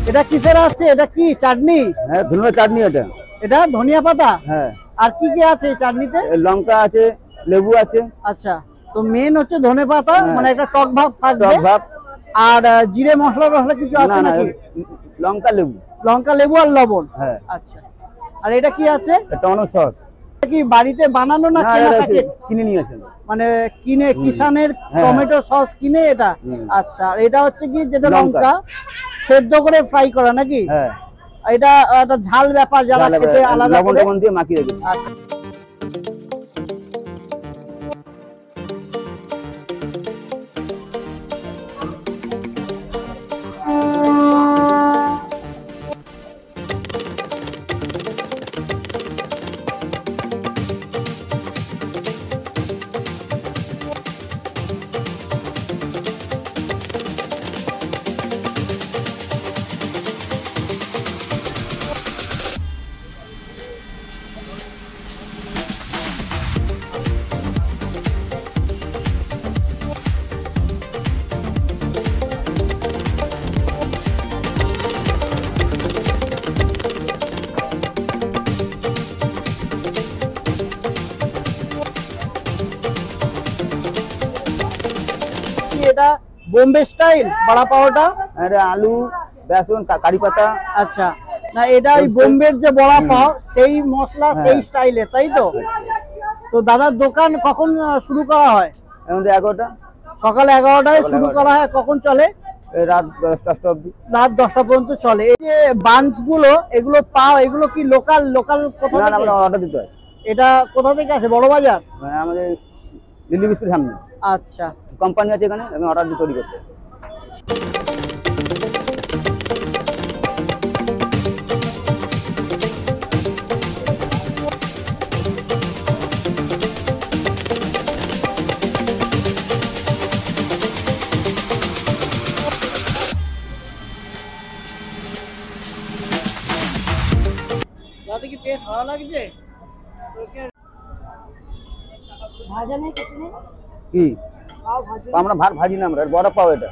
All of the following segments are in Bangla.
এটা কিসের আছে? এটা কি চাটনি? হ্যাঁ, ধনিয়া চাটনি এটা। এটা ধনিয়া পাতা? হ্যাঁ। আর কি কি আছে এই চাটনিতে? লঙ্কা আছে, লেবু আছে। আচ্ছা, তো মেন হচ্ছে ধনে পাতা, মানে একটা টক ভাব থাকবে। টক ভাব। আর জিরে মশলা টসলা কিছু আছে নাকি? লঙ্কা লেবু। লঙ্কা লেবু আর লবণ। হ্যাঁ। আচ্ছা, আর এটা কি আছে? Tomato sauce. কি বাড়িতে বানানো না কেনা প্যাকেট? কিনে নিয়ে আসেন। মানে কিনে কিষানের টমেটো সস কিনে এটা? আচ্ছা, আর এটা হচ্ছে কি যেটা লঙ্কা সেদ্ধ করে ফ্রাই করা নাকি? হ্যাঁ। এটা একটা ঝাল ব্যাপার, যারা খেতে আলাদা লবণ টবণ দিয়ে মাখিয়ে রেখেছি। আচ্ছা, এটা বোম্বে স্টাইল বড়া পাওয়াটা? আরে আলু, বেসন, কারি পাতা। আচ্ছা, না এটা ওই বোম্বের যে বড়া পাও সেই মশলা সেই স্টাইলে, তাই তো? তো দাদার দোকান কখন শুরু করা হয়? এখন 11টা। সকাল 11টায় শুরু করা হয়, কখন চলে? রাত 10টা অবধি। রাত 10টা পর্যন্ত চলে। এই যে বানস গুলো এগুলো পাও, এগুলো কি লোকাল কোথা থেকে? আমরা অর্ডার দিতে হয়। এটা কোথা থেকে আছে? বড় বাজার? আমাদের দিল্লি বিস্কুট সামনে। আচ্ছা, কোম্পানি আছে এখানে, আমি অর্ডার দিয়ে তৈরি করতে। দাদা কি টেস্ট ভালো লাগছে? ভাজা নেই, কিছু নেই? কি পাও ভাজি? আমরা ভাত ভাজি না, আমরা বড় পাও এটা।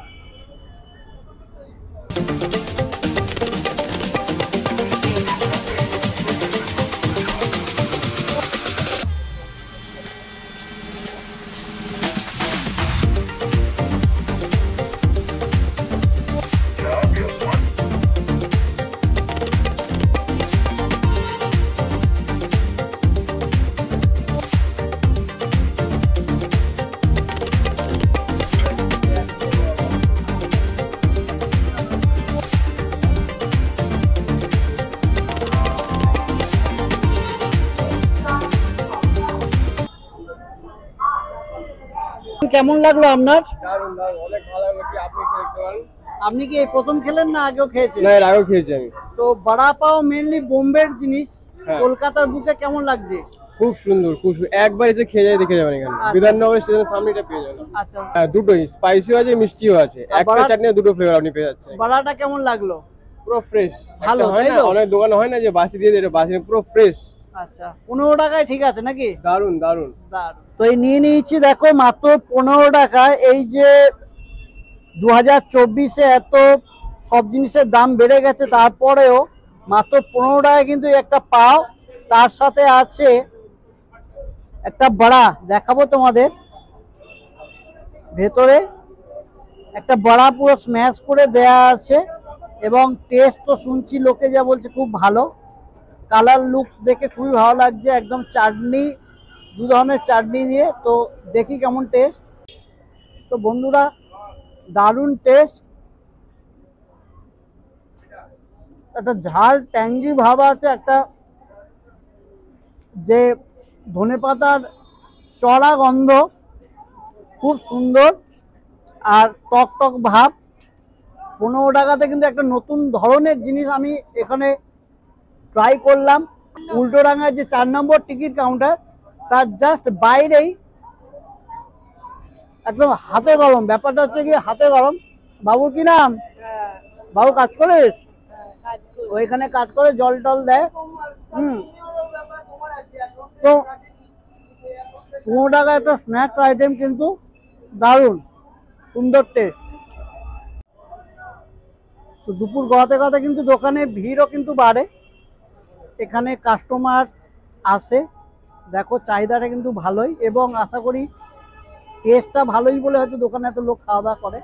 কেমন লাগলো আপনার? দারুণ দারুণ, অনেক ভালো লাগলো। আপনি খেতে পারেন? আপনি কি এই প্রথম খেলেন না আগেও খেয়েছেন? না, এর আগেও খেয়েছি আমি। তো বড়া পাও মেনলি বোম্বের জিনিস, কলকাতার বুকে কেমন লাগছে? খুব সুন্দর, খুব সুন্দর। একবার এসে খেয়ে যাই, দেখে যাবেন এখানে বিধাননগর স্টেশনের সামনে এটা পেয়ে যাবেন। আচ্ছা, হ্যাঁ, দুটোই স্পাইসিও আছে, মিষ্টিও আছে। একটা চাটনি দুটো ফ্লেভার আপনি পেয়ে যাচ্ছেন। বড়াটা কেমন লাগলো? পুরো ফ্রেশ, ভালো হয় না? অনেক দোকানে হয় না যে বাসি দিয়ে দেয়, এটা বাসি না, পুরো ফ্রেশ। আচ্ছা, 15 টাকায় ঠিক আছে নাকি? দারুণ দারুণ। তো এই নিয়ে নিয়েছি, দেখো মাত্র 15 টাকায়। এই যে 2024-এ এত সব জিনিসের দাম বেড়ে গেছে, তারপরেও মাত্র 15 টাকায় কিন্তু একটা পাও, তার সাথে আছে একটা বড়া। দেখাবো তোমাদের, ভেতরে একটা বড়া পুরো স্ম্যাশ করে দেয়া আছে, এবং টেস্ট তো শুনছি লোকে যা বলছে খুব ভালো। কালার লুকস দেখে খুবই ভালো লাগছে, একদম চাটনি, দু ধরনের চাটনি দিয়ে। তো দেখি কেমন টেস্ট। তো বন্ধুরা, দারুণ টেস্ট, একটা ঝাল ট্যাঙ্গি ভাব আছে, একটা যে ধনেপাতার চড়া গন্ধ, খুব সুন্দর, আর টক টক ভাব। 15 টাকাতে কিন্তু একটা নতুন ধরনের জিনিস আমি এখানে ট্রাই করলাম। উল্টোডাঙ্গার যে 4 নম্বর টিকিট কাউন্টার, তার জাস্ট বাইরেই, একদম হাতে গরম। ব্যাপারটা হচ্ছে কি হাতে গরম। বাবুর কি নাম? বাবু কাজ করিস? ওইখানে কাজ করে, জল টল দেয়। তো 15 টাকা একটা স্ন্যাক্স আইটেম, কিন্তু দারুণ সুন্দর টেস্ট। তো দুপুর গড়াতে গড়াতে কিন্তু দোকানে ভিড়ও কিন্তু বাড়ে, এখানে কাস্টমার আসে, দেখো চাহিদাটা কিন্তু ভালোই, এবং আশা করি টেস্টটা ভালোই বলে হয়তো দোকানে এত লোক খাওয়া দাওয়া করে।